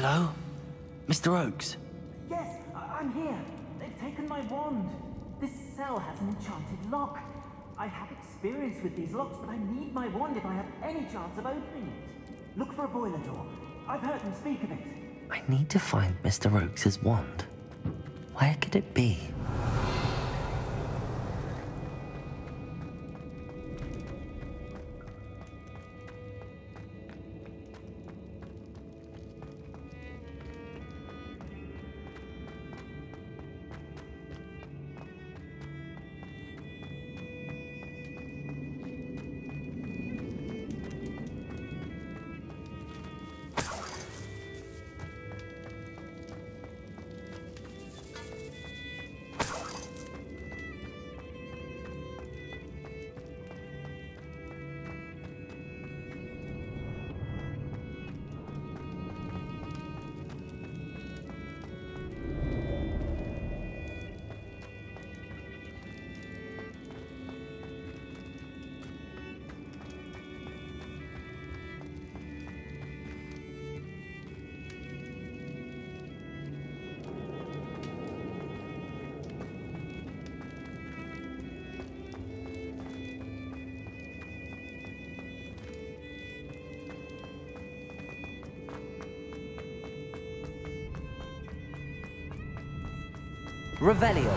Hello? Mr. Oakes? Yes, I'm here. They've taken my wand. This cell has an enchanted lock. I have experience with these locks, but I need my wand if I have any chance of opening it. Look for a boiler door. I've heard them speak of it. I need to find Mr. Oakes' wand. Where could it be? Revelio.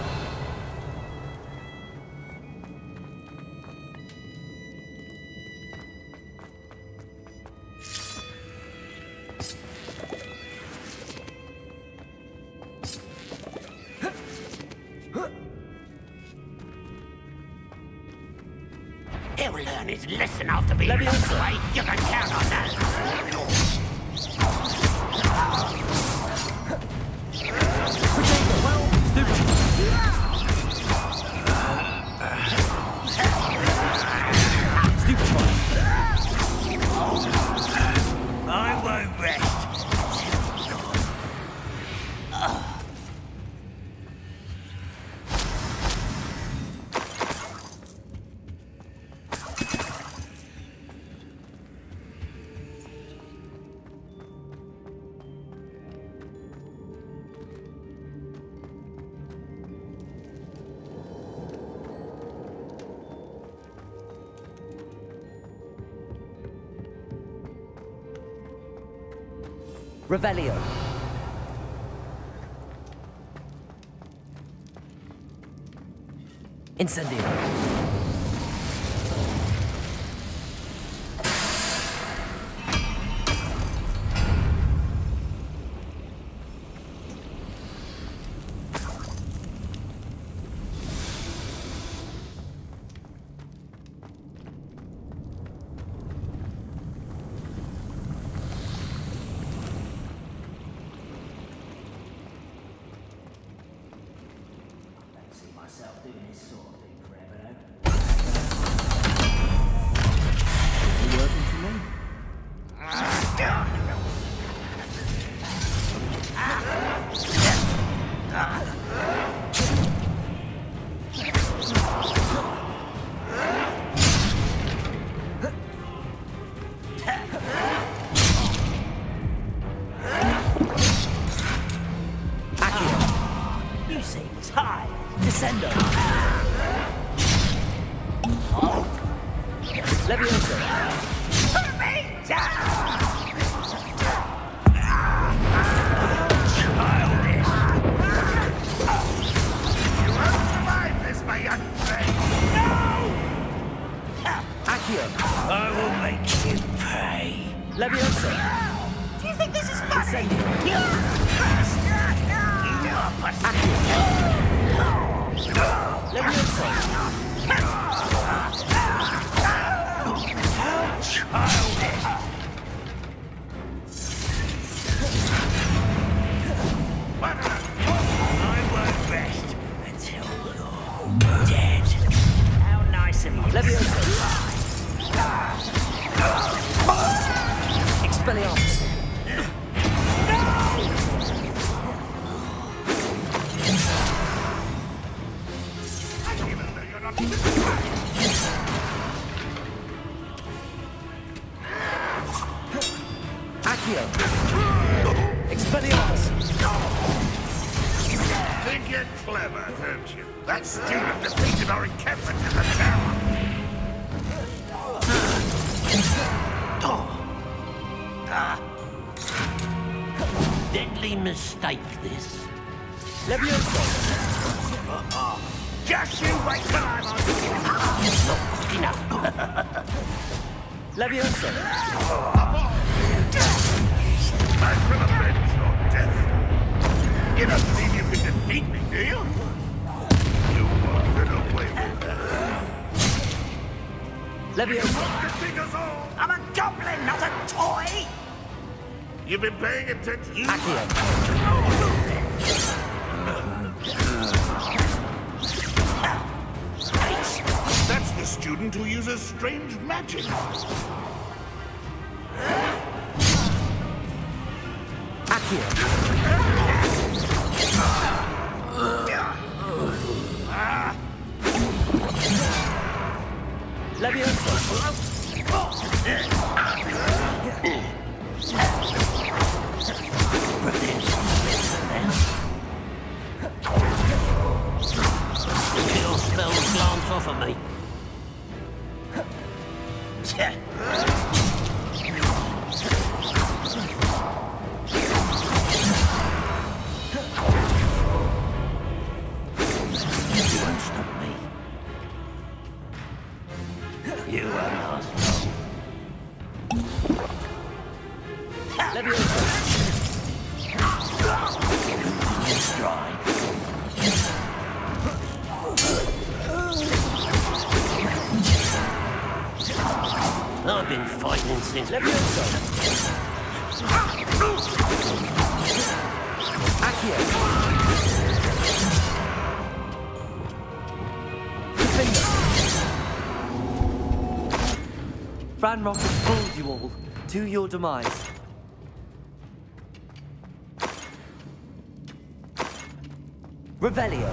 He'll learn his lesson after being locked away. You can count on that. I won't rest. Revelio. Incendio. Think you're clever, don't you? That student defeated our encampment in the tower. Deadly mistake, this. Just you wait till I'm on. Not quick enough. Levioso. I'm from avenge your death. You don't believe you can defeat me, do you? You won't get away with that. Levioso. Defeat us all. I'm a goblin, not a toy! You've been paying attention. Accio. That's the student who uses strange magic. Accio. Levioso. Kill spells glance off of me. You won't stop me. You will not. Levioso. Strike. I've been fighting since Levioso. Accio. Ranrock has pulled you all to your demise. Revelio.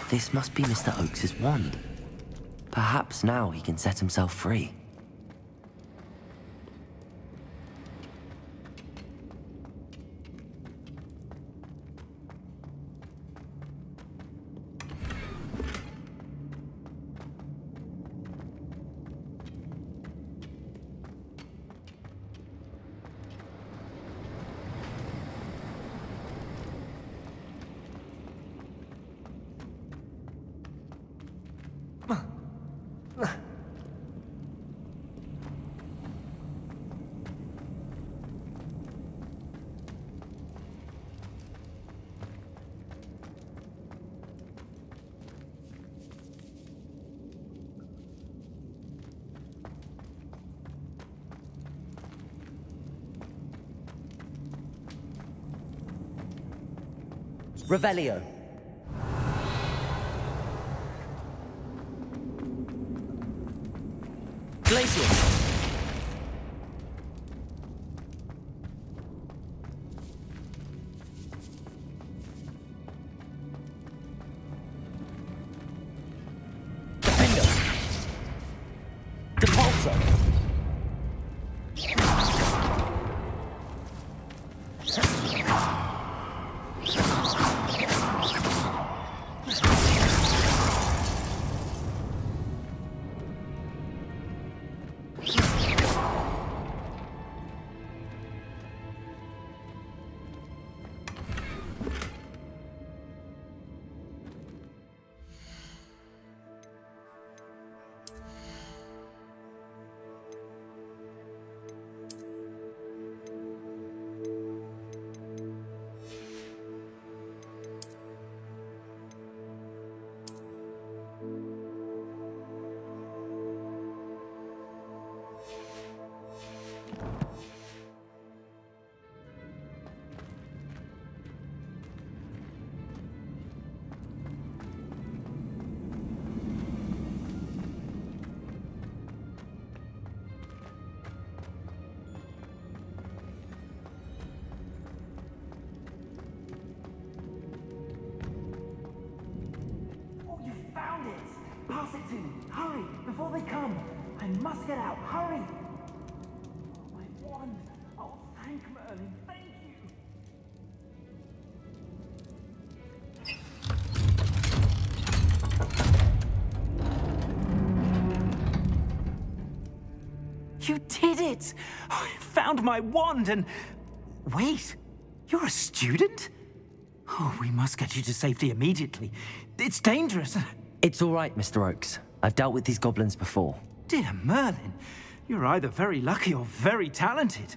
This must be Mr. Oakes' wand. Perhaps now he can set himself free. Revelio. Glacius. Defender. Depulso. to me. Hurry, before they come. I must get out. Hurry. Oh, my wand. Oh, thank Merlin. Thank you. You did it! I found my wand and... Wait, you're a student? Oh, we must get you to safety immediately. It's dangerous. It's all right, Mr. Oakes. I've dealt with these goblins before. Dear Merlin, you're either very lucky or very talented.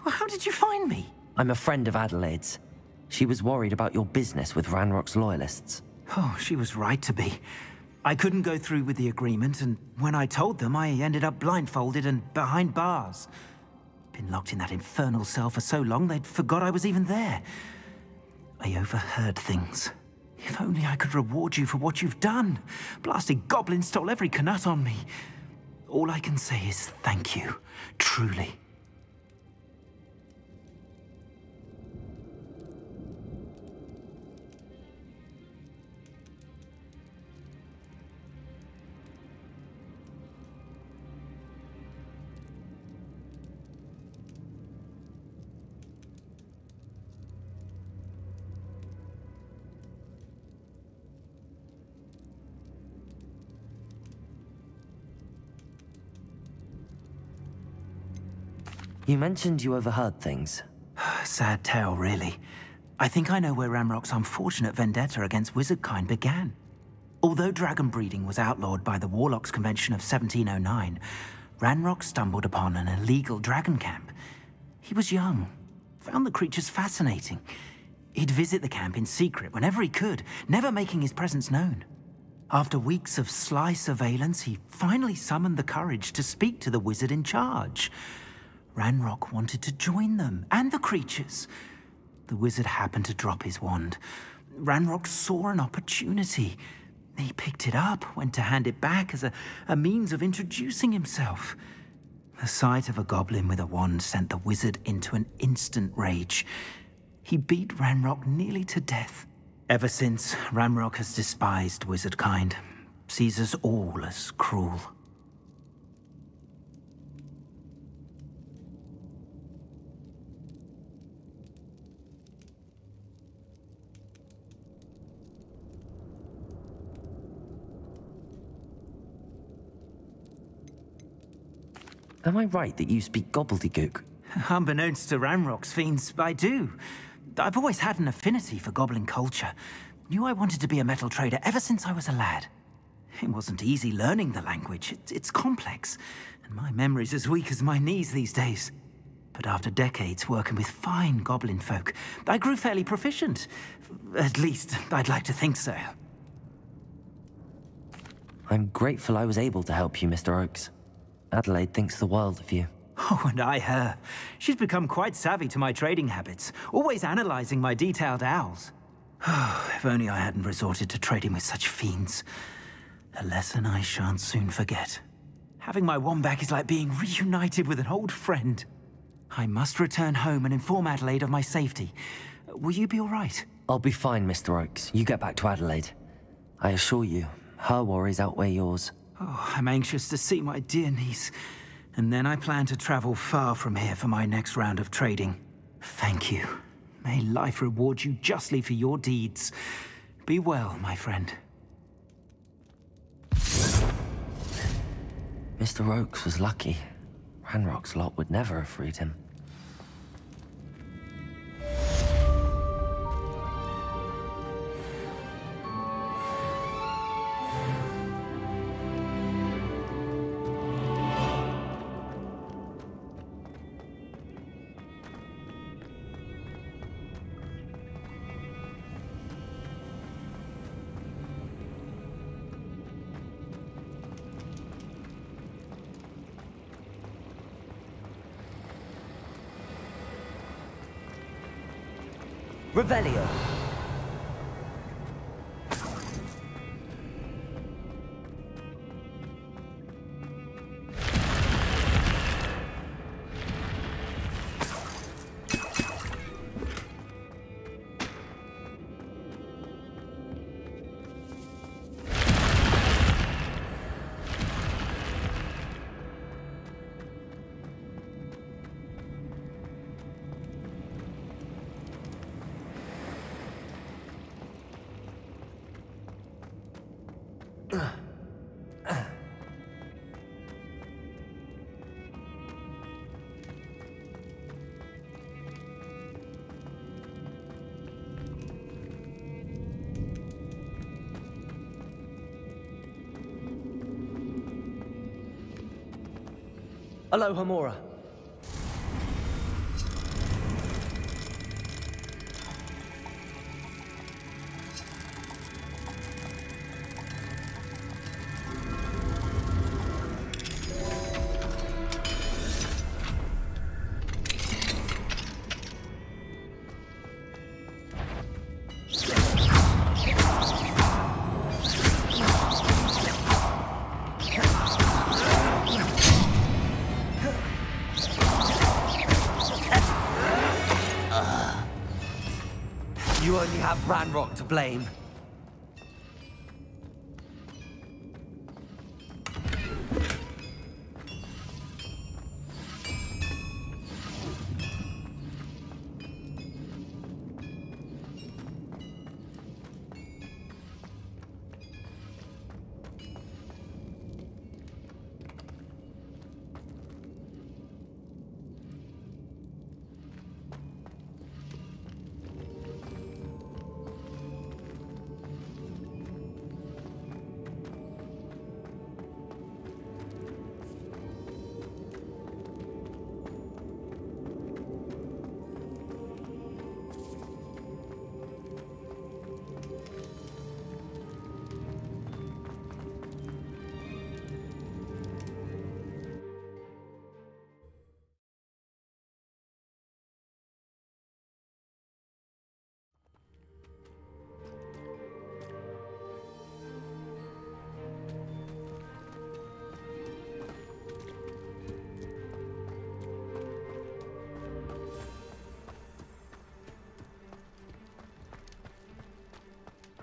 Well, how did you find me? I'm a friend of Adelaide's. She was worried about your business with Ranrock's loyalists. Oh, she was right to be. I couldn't go through with the agreement, and when I told them, I ended up blindfolded and behind bars. Been locked in that infernal cell for so long, they'd forgot I was even there. I overheard things. If only I could reward you for what you've done. Blasted goblin stole every canut on me. All I can say is thank you, truly. You mentioned you overheard things. Sad tale, really. I think I know where Ranrock's unfortunate vendetta against wizardkind began. Although dragon breeding was outlawed by the Warlocks Convention of 1709, Ranrock stumbled upon an illegal dragon camp. He was young, found the creatures fascinating. He'd visit the camp in secret whenever he could, never making his presence known. After weeks of sly surveillance, he finally summoned the courage to speak to the wizard in charge. Ranrock wanted to join them, and the creatures. The wizard happened to drop his wand. Ranrock saw an opportunity. He picked it up, went to hand it back as a means of introducing himself. The sight of a goblin with a wand sent the wizard into an instant rage. He beat Ranrock nearly to death. Ever since, Ranrock has despised wizardkind, sees us all as cruel. Am I right that you speak gobbledygook? Unbeknownst to Ranrock's fiends, I do. I've always had an affinity for goblin culture. Knew I wanted to be a metal trader ever since I was a lad. It wasn't easy learning the language. It's complex, and my memory's as weak as my knees these days. But after decades working with fine goblin folk, I grew fairly proficient. At least, I'd like to think so. I'm grateful I was able to help you, Mr. Oakes. Adelaide thinks the world of you. Oh, and I her. She's become quite savvy to my trading habits, always analyzing my detailed owls. Oh, if only I hadn't resorted to trading with such fiends. A lesson I shan't soon forget. Having my wand back is like being reunited with an old friend. I must return home and inform Adelaide of my safety. Will you be all right? I'll be fine, Mr. Oakes. You get back to Adelaide. I assure you, her worries outweigh yours. Oh, I'm anxious to see my dear niece. And then I plan to travel far from here for my next round of trading. Thank you. May life reward you justly for your deeds. Be well, my friend. Mr. Oakes was lucky. Ranrock's lot would never have freed him. Revelio. Aloha, Mora. You only have Ranrock to blame.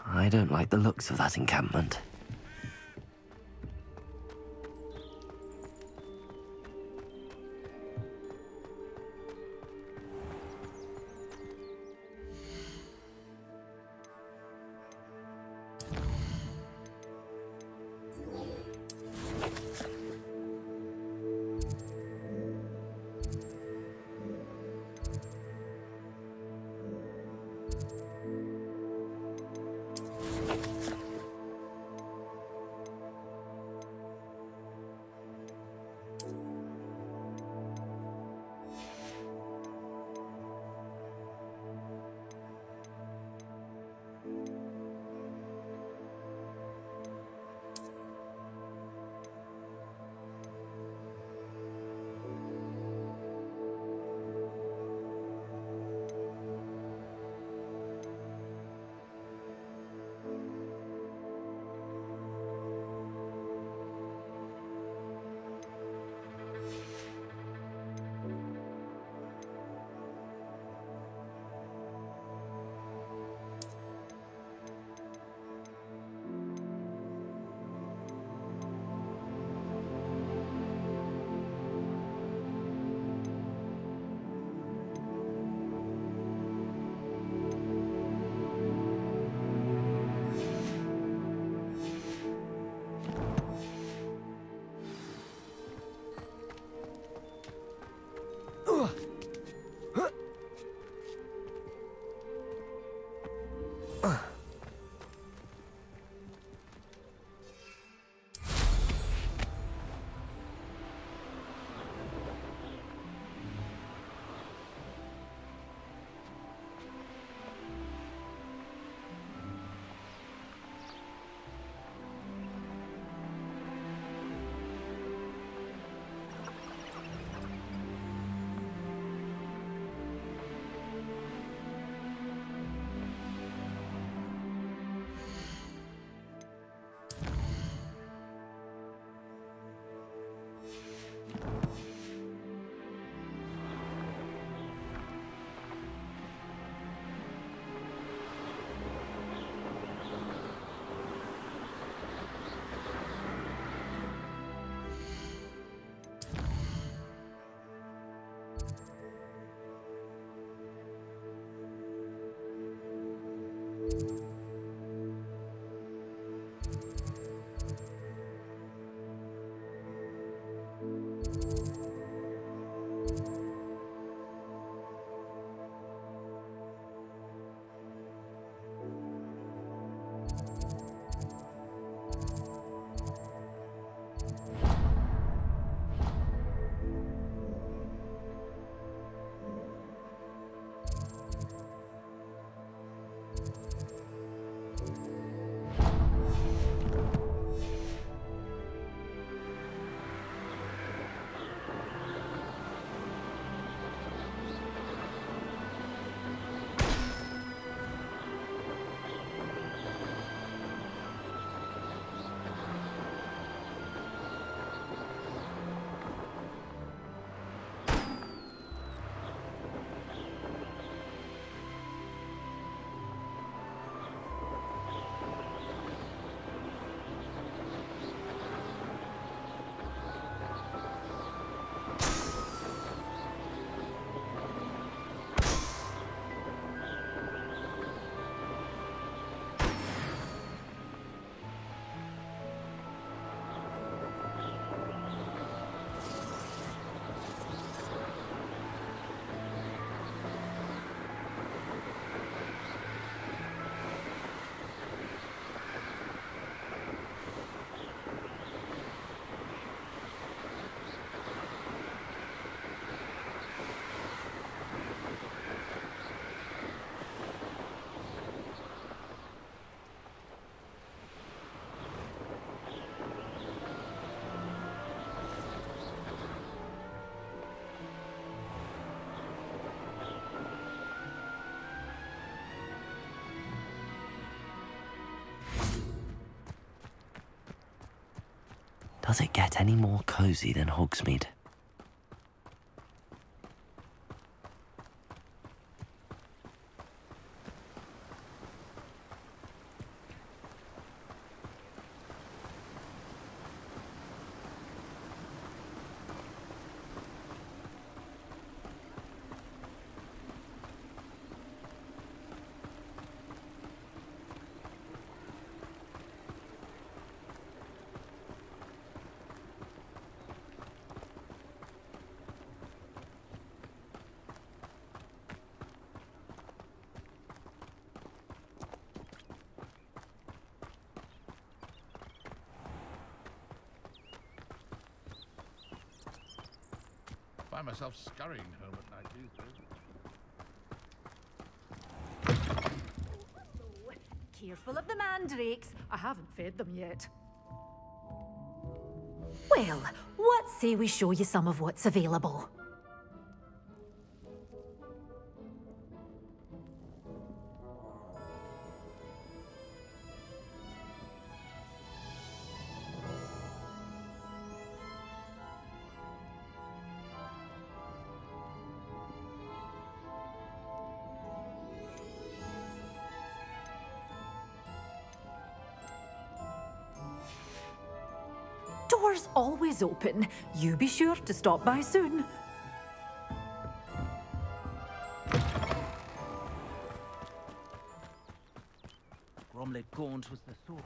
I don't like the looks of that encampment. Does it get any more cozy than Hogsmeade? Find myself scurrying home at night these days. Careful of the mandrakes. I haven't fed them yet. Well, what say we show you some of what's available? Doors always open. You be sure to stop by soon. Gromlet Gaunt was the sword.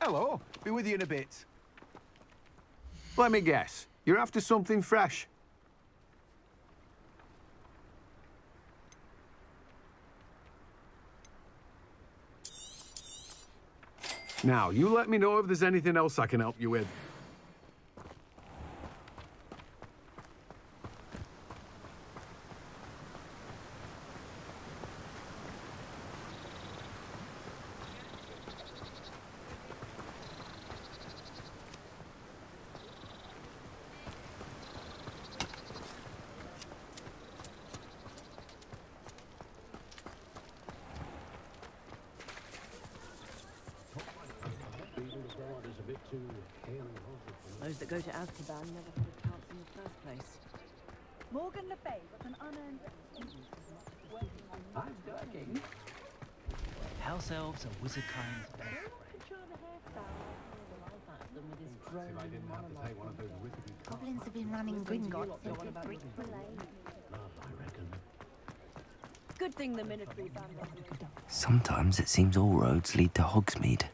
Hello, be with you in a bit. Let me guess, you're after something fresh? Now, you let me know if there's anything else I can help you with. Those that go to Azkaban never had a chance in the first place. Morgan Le Fay with an unearned... I'm working. House elves are wizard kind's best Goblins have been running Gringotts into Brick Lane. Good thing the military band. Sometimes it seems all roads lead to Hogsmeade.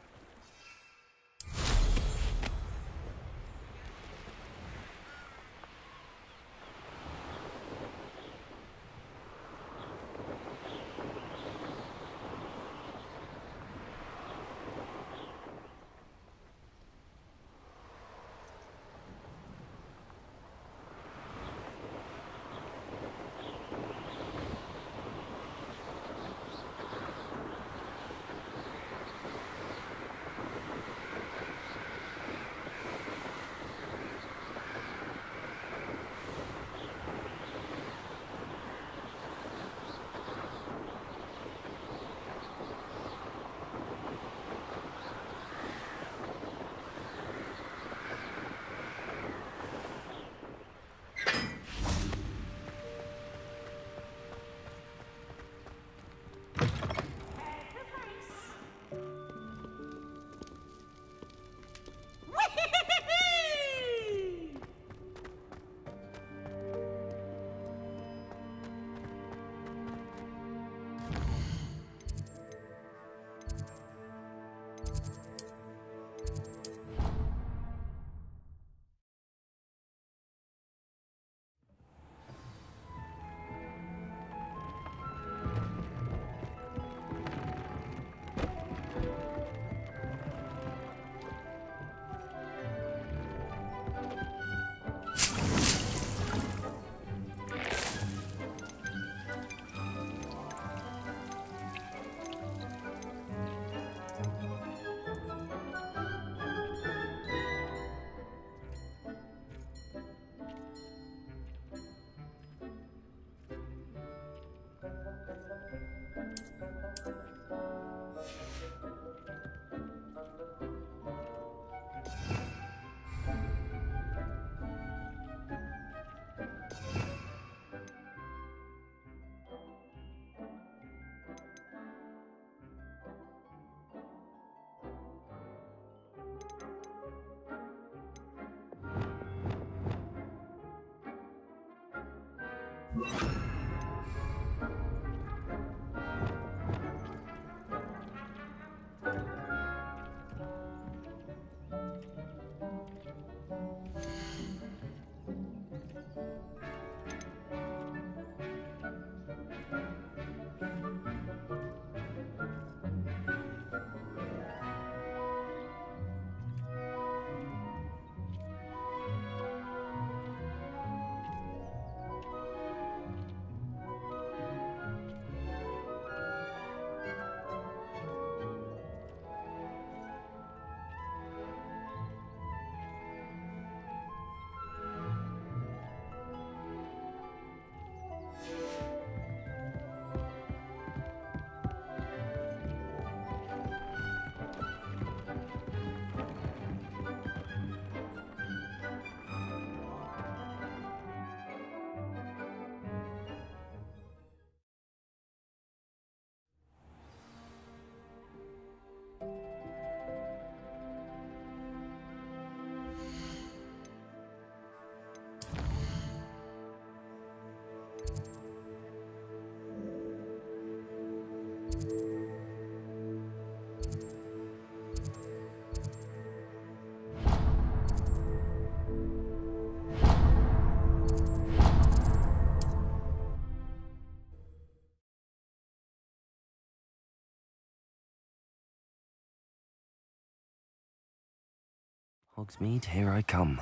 Hogsmeade, here I come.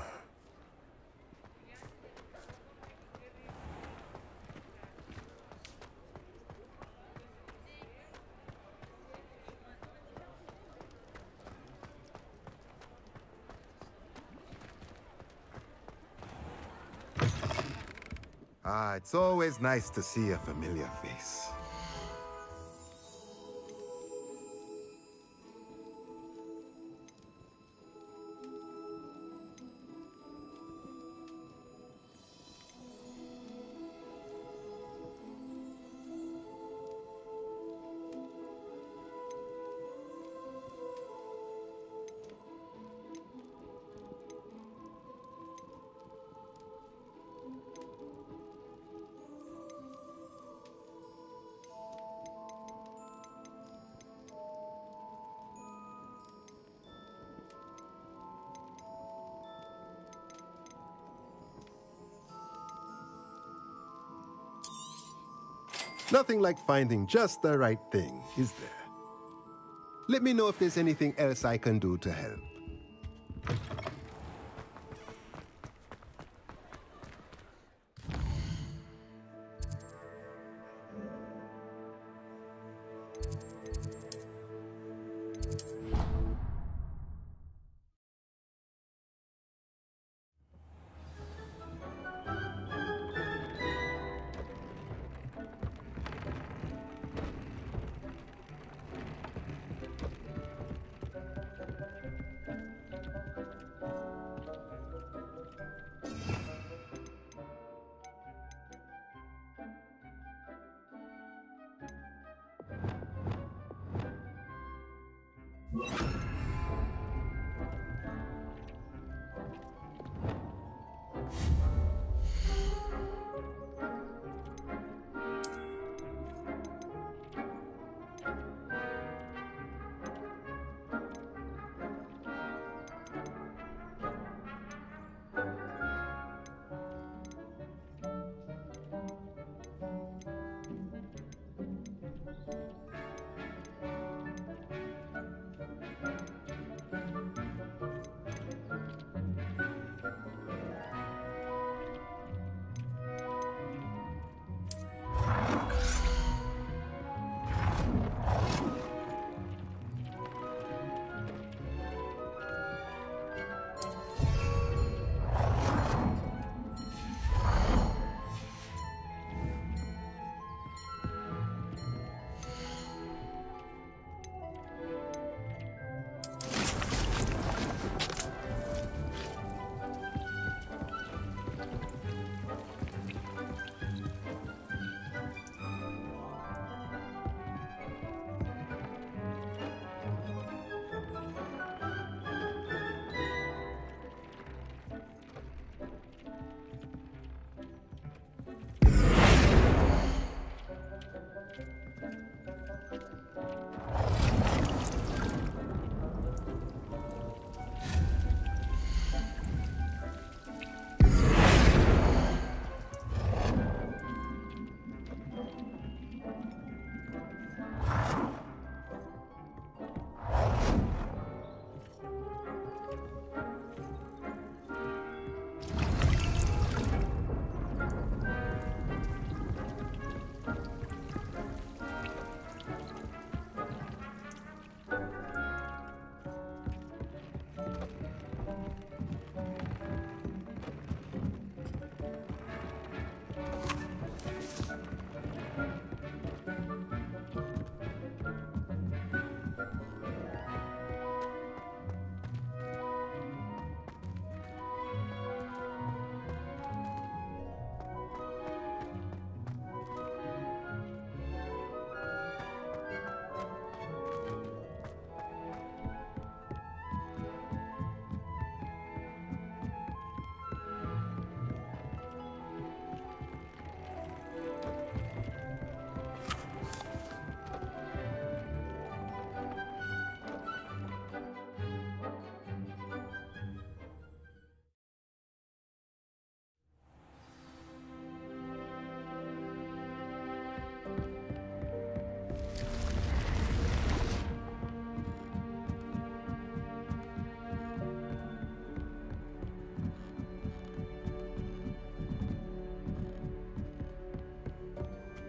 Ah, it's always nice to see a familiar face. Nothing like finding just the right thing, is there? Let me know if there's anything else I can do to help.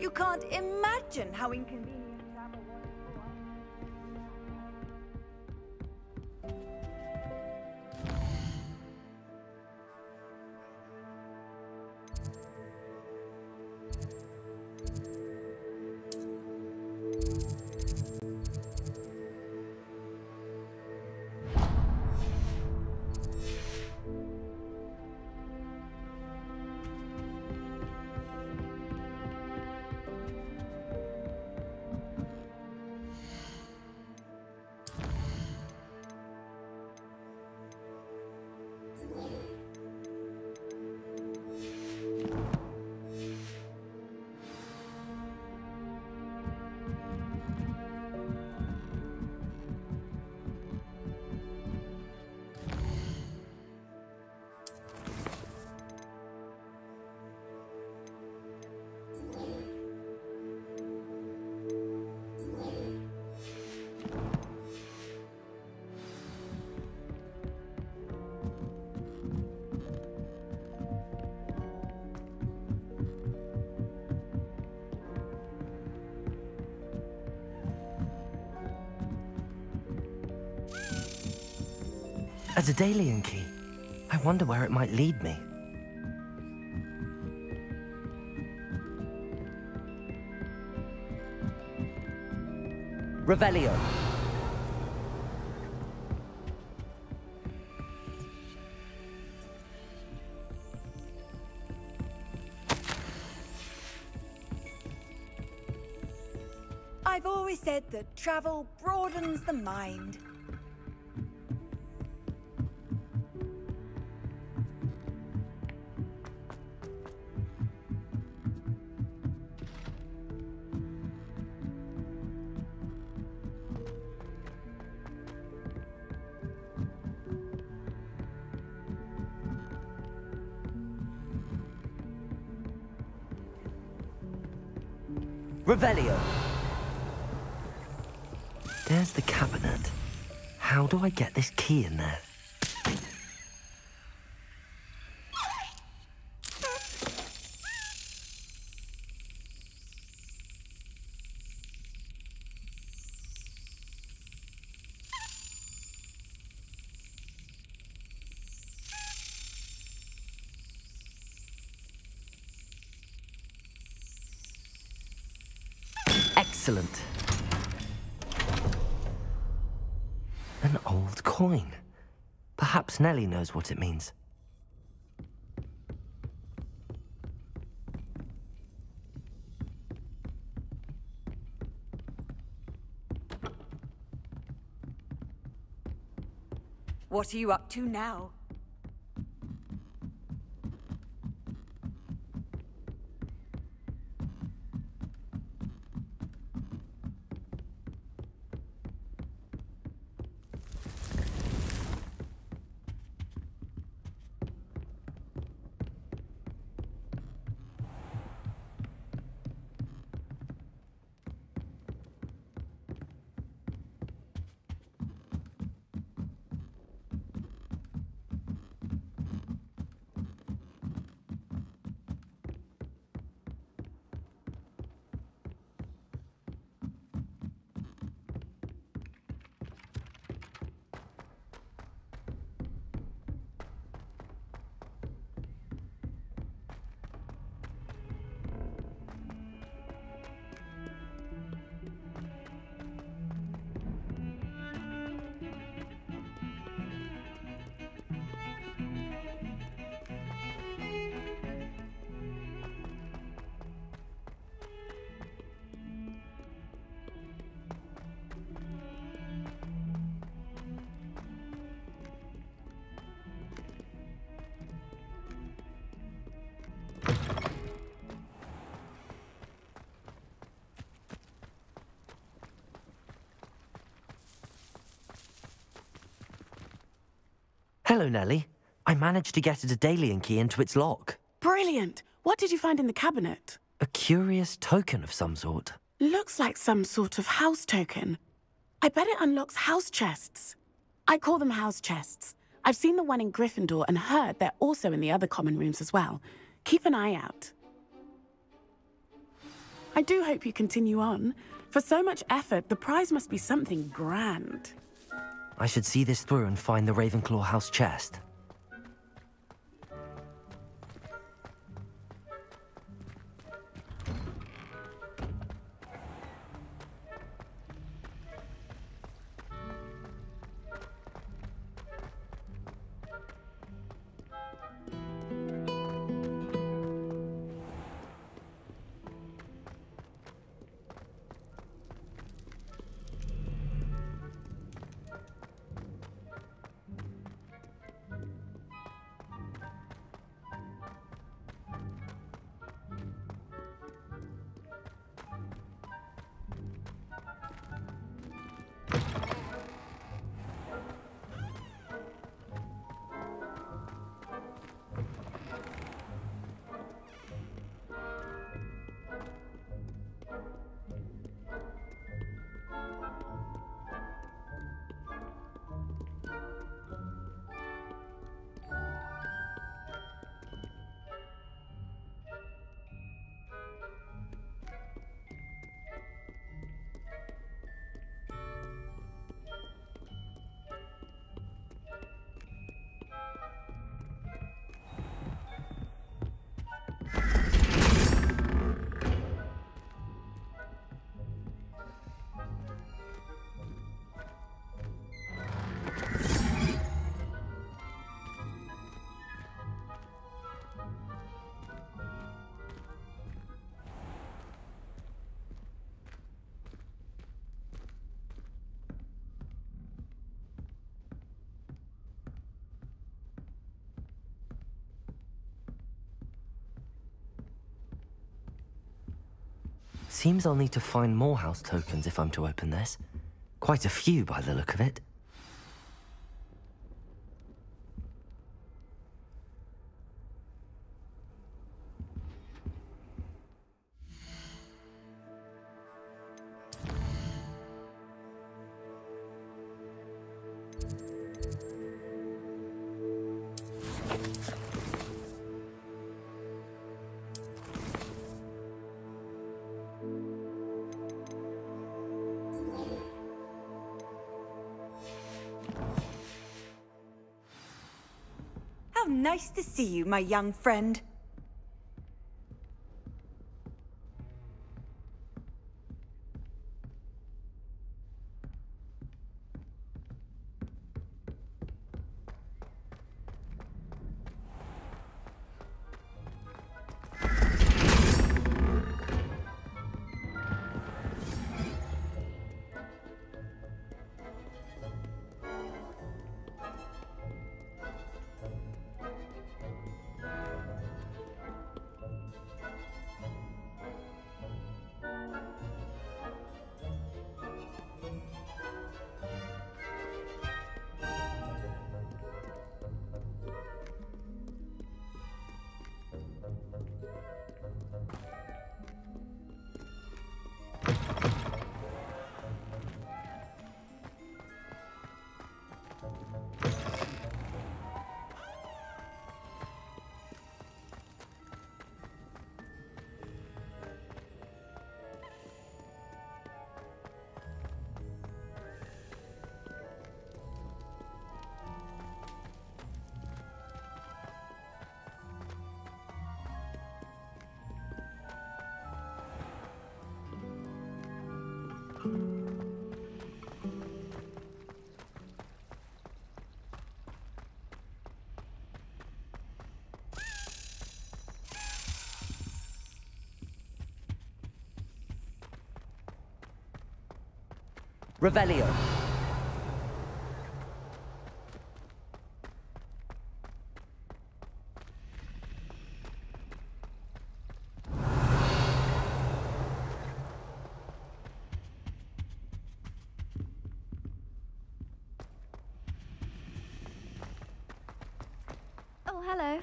You can't imagine how inconvenient travel was. A Daedalian key. I wonder where it might lead me. Revelio. I've always said that travel broadens the mind. Revelio. There's the cabinet. How do I get this key in there? Excellent. An old coin. Perhaps Nellie knows what it means. What are you up to now? Hello, Nellie. I managed to get a Daedalian key into its lock. Brilliant! What did you find in the cabinet? A curious token of some sort. Looks like some sort of house token. I bet it unlocks house chests. I call them house chests. I've seen the one in Gryffindor and heard they're also in the other common rooms as well. Keep an eye out. I do hope you continue on. For so much effort, the prize must be something grand. I should see this through and find the Ravenclaw house chest. Seems I'll need to find more house tokens if I'm to open this. Quite a few by the look of it. How nice to see you, my young friend. Revelio. Oh, hello.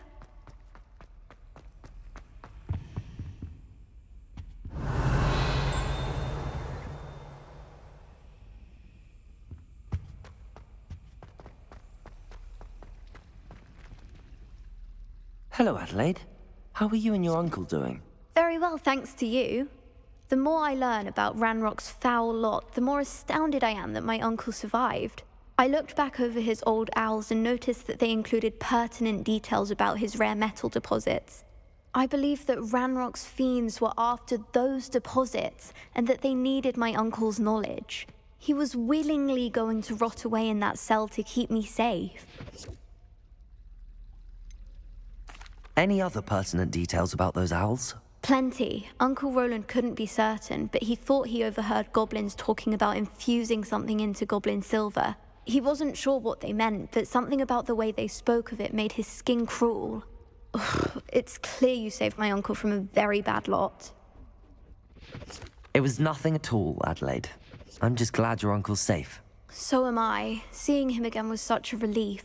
Hello, Adelaide. How are you and your uncle doing? Very well, thanks to you. The more I learn about Ranrock's foul lot, the more astounded I am that my uncle survived. I looked back over his old owls and noticed that they included pertinent details about his rare metal deposits. I believe that Ranrock's fiends were after those deposits and that they needed my uncle's knowledge. He was willingly going to rot away in that cell to keep me safe. Any other pertinent details about those owls? Plenty. Uncle Roland couldn't be certain, but he thought he overheard goblins talking about infusing something into goblin silver. He wasn't sure what they meant, but something about the way they spoke of it made his skin crawl. Ugh, it's clear you saved my uncle from a very bad lot. It was nothing at all, Adelaide. I'm just glad your uncle's safe. So am I. Seeing him again was such a relief.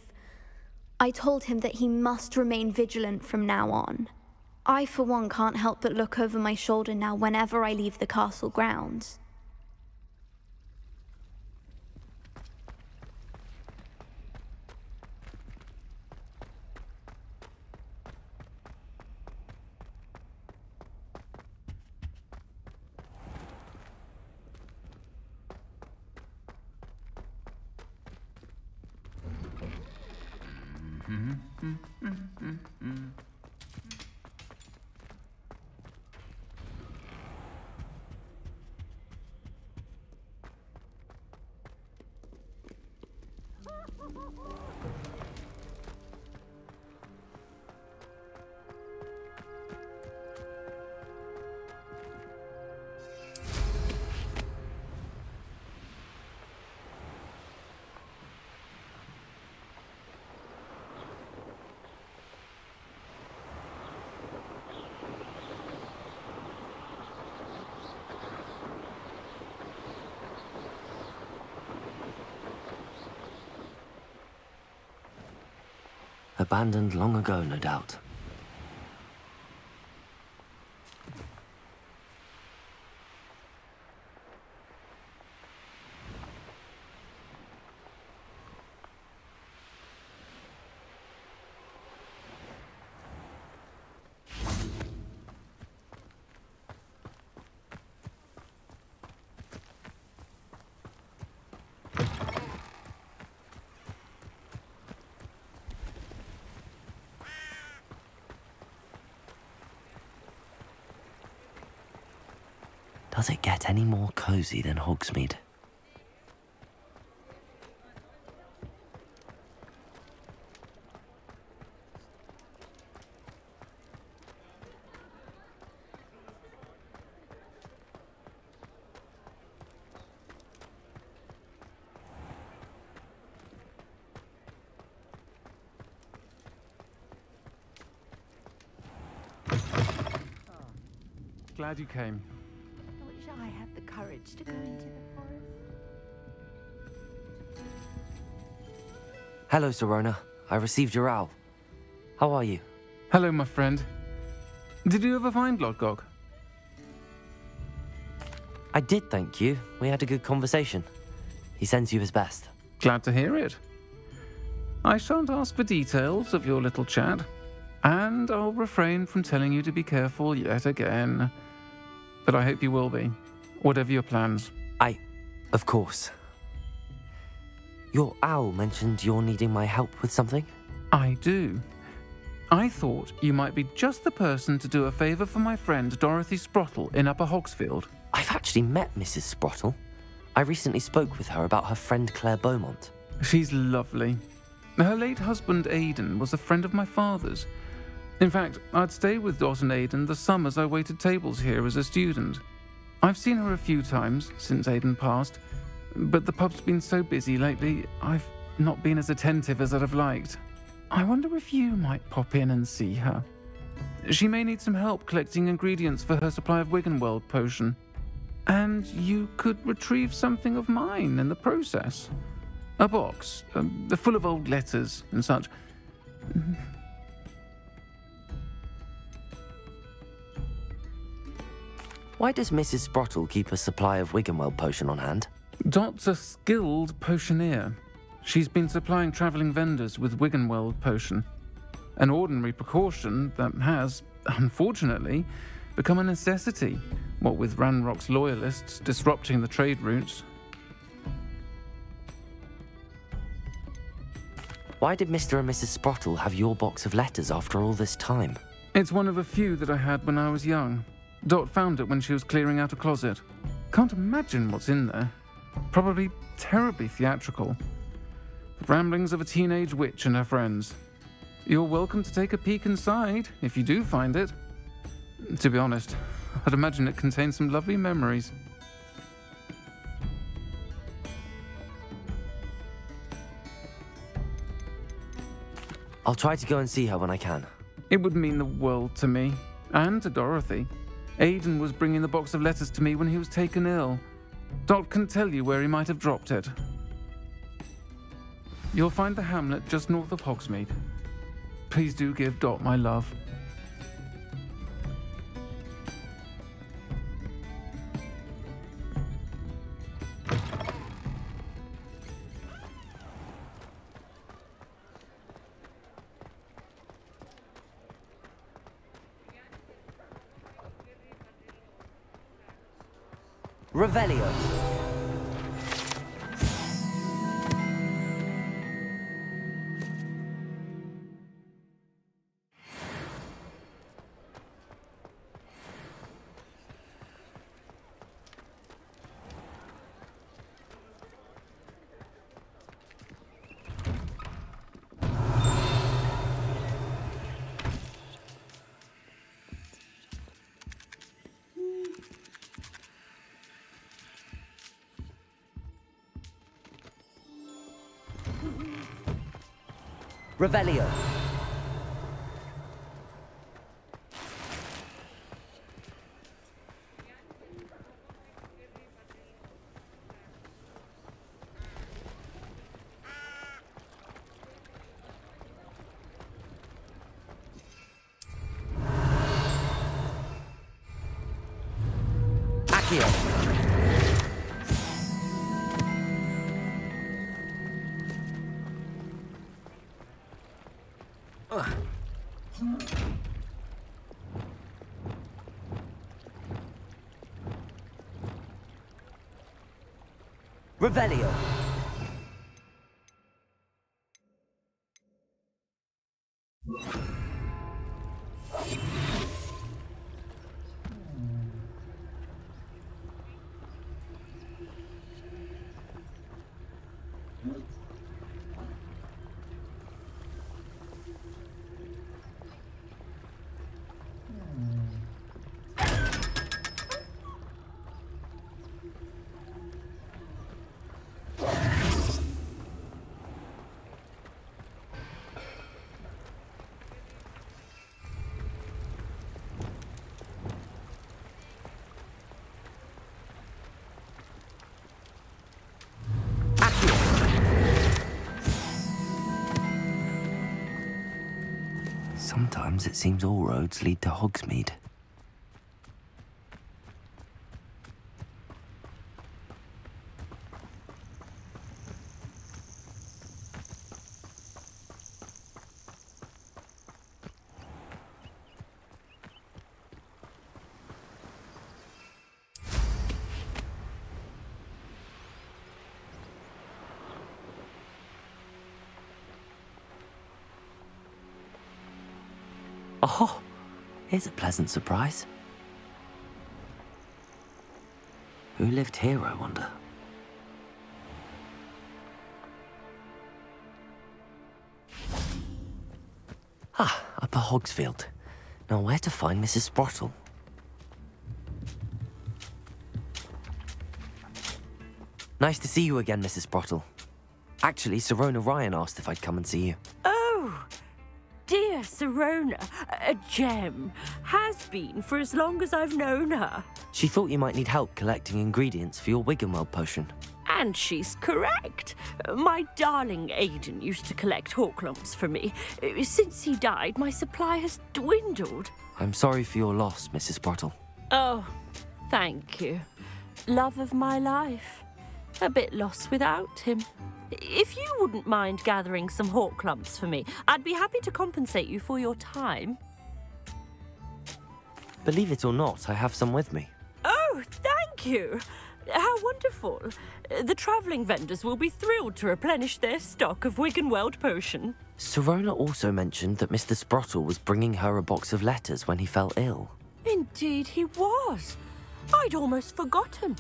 I told him that he must remain vigilant from now on. I, for one, can't help but look over my shoulder now whenever I leave the castle grounds. Abandoned long ago, no doubt. Does it get any more cozy than Hogsmeade? Glad you came. I wish I had the courage to go into the forest. Hello, Serona. I received your owl. How are you? Hello, my friend. Did you ever find Lodgok? I did, thank you. We had a good conversation. He sends you his best. Glad to hear it. I shan't ask for details of your little chat, and I'll refrain from telling you to be careful yet again. But I hope you will be, whatever your plans. Of course. Your owl mentioned you're needing my help with something? I do. I thought you might be just the person to do a favour for my friend Dorothy Sprottle in Upper Hogsfield. I've actually met Mrs. Sprottle. I recently spoke with her about her friend Claire Beaumont. She's lovely. Her late husband Aidan was a friend of my father's. In fact, I'd stayed with Dot and Aidan the summers I waited tables here as a student. I've seen her a few times since Aidan passed, but the pub's been so busy lately, I've not been as attentive as I'd have liked. I wonder if you might pop in and see her. She may need some help collecting ingredients for her supply of Wiggenweld potion. And you could retrieve something of mine in the process. A box, full of old letters and such. Why does Mrs. Sprottle keep a supply of Wiggenweld potion on hand? Dot's a skilled potioneer. She's been supplying travelling vendors with Wiggenweld potion. An ordinary precaution that has, unfortunately, become a necessity What with Ranrock's loyalists disrupting the trade routes. Why did Mr. and Mrs. Sprottle have your box of letters after all this time? It's one of a few that I had when I was young. Dot found it when she was clearing out a closet. Can't imagine what's in there. Probably terribly theatrical. The ramblings of a teenage witch and her friends. You're welcome to take a peek inside, if you do find it. To be honest, I'd imagine it contains some lovely memories. I'll try to go and see her when I can. It would mean the world to me, and to Dorothy. Aiden was bringing the box of letters to me when he was taken ill. Dot can tell you where he might have dropped it. You'll find the hamlet just north of Hogsmeade. Please do give Dot my love. Revelio. Revelio. Accio. Revelio. Sometimes it seems all roads lead to Hogsmeade. Oh, here's a pleasant surprise. Who lived here, I wonder? Ah, Upper Hogsfield. Now where to find Mrs. Sprottle? Nice to see you again, Mrs. Sprottle. Actually, Sirona Ryan asked if I'd come and see you. Oh, dear Sirona, a gem. Has been for as long as I've known her. She thought you might need help collecting ingredients for your Wiggenweld potion. And she's correct. My darling Aiden used to collect hawklumps for me. Since he died, my supply has dwindled. I'm sorry for your loss, Mrs. Sprottle. Oh, thank you. Love of my life. A bit lost without him. If you wouldn't mind gathering some hawklumps for me, I'd be happy to compensate you for your time. Believe it or not, I have some with me. Thank you. How wonderful. The travelling vendors will be thrilled to replenish their stock of Wiggenweld potion. Sirona also mentioned that Mr. Sprottle was bringing her a box of letters when he fell ill. Indeed he was. I'd almost forgotten.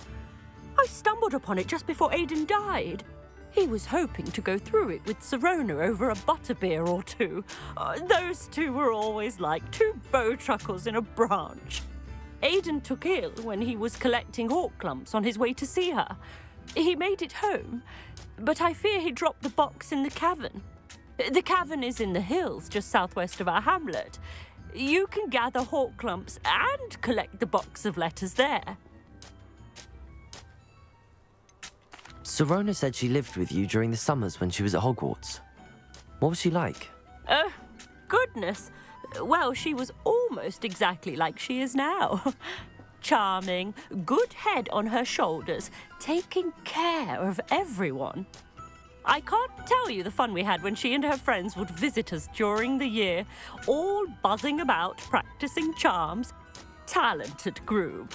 I stumbled upon it just before Aidan died. He was hoping to go through it with Sirona over a butterbeer or two. Those two were always like two bowtruckles in a branch. Aidan took ill when he was collecting hawk clumps on his way to see her. He made it home, but I fear he dropped the box in the cavern. The cavern is in the hills just southwest of our hamlet. You can gather hawk clumps and collect the box of letters there. Sirona said she lived with you during the summers when she was at Hogwarts. What was she like? Goodness. Well, she was almost exactly like she is now. Charming, good head on her shoulders, taking care of everyone. I can't tell you the fun we had when she and her friends would visit us during the year, all buzzing about, practicing charms. Talented group.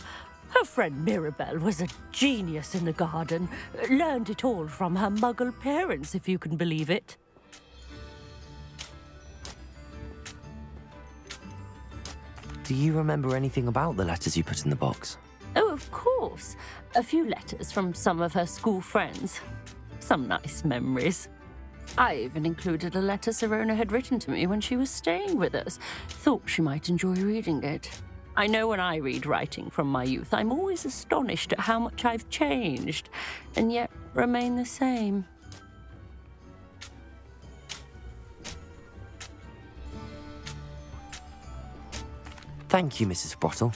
Her friend Mirabelle was a genius in the garden. Learned it all from her muggle parents, if you can believe it. Do you remember anything about the letters you put in the box? Oh, of course. A few letters from some of her school friends. Some nice memories. I even included a letter Sirona had written to me when she was staying with us. Thought she might enjoy reading it. I know when I read writing from my youth, I'm always astonished at how much I've changed, and yet remain the same. Thank you, Mrs. Sprottle.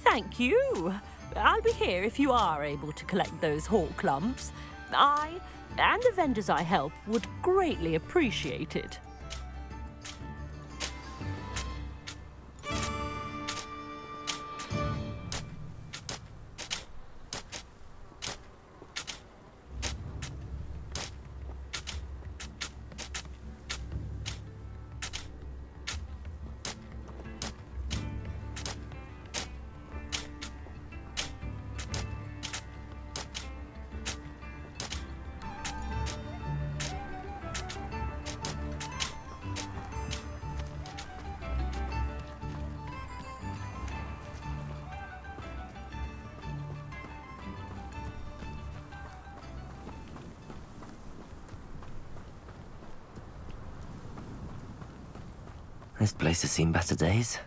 Thank you. I'll be here if you are able to collect those hawk clumps. I, and the vendors I help, would greatly appreciate it. This place has seen better days.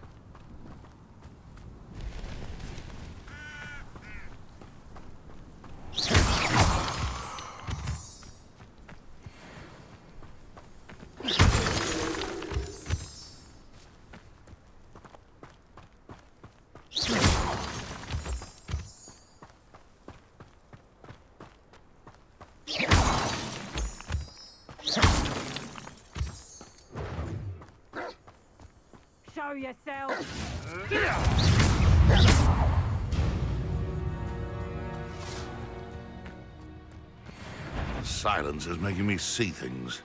Show yourself! Silence is making me see things.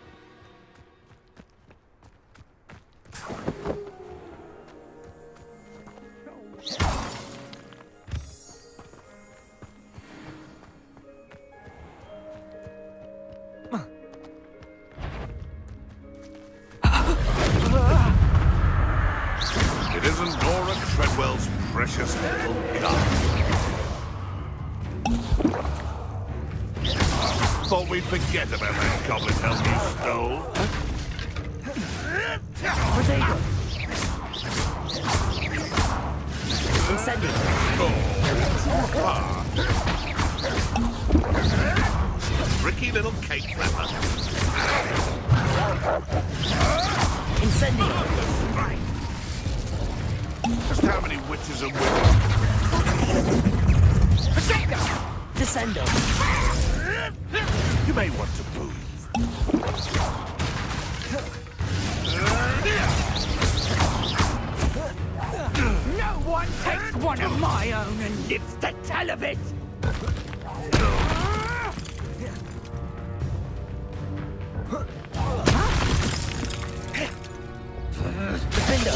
It isn't Nora Treadwell's precious little gun. Thought we'd forget about that goblin helm you stole. Potato! Incendio! Tricky little cake flapper. Incendio! Right. Just how many witches and wizards? Potato! Descendo! You may want to move. No one takes one of my own and lives to tell of it! Defendo!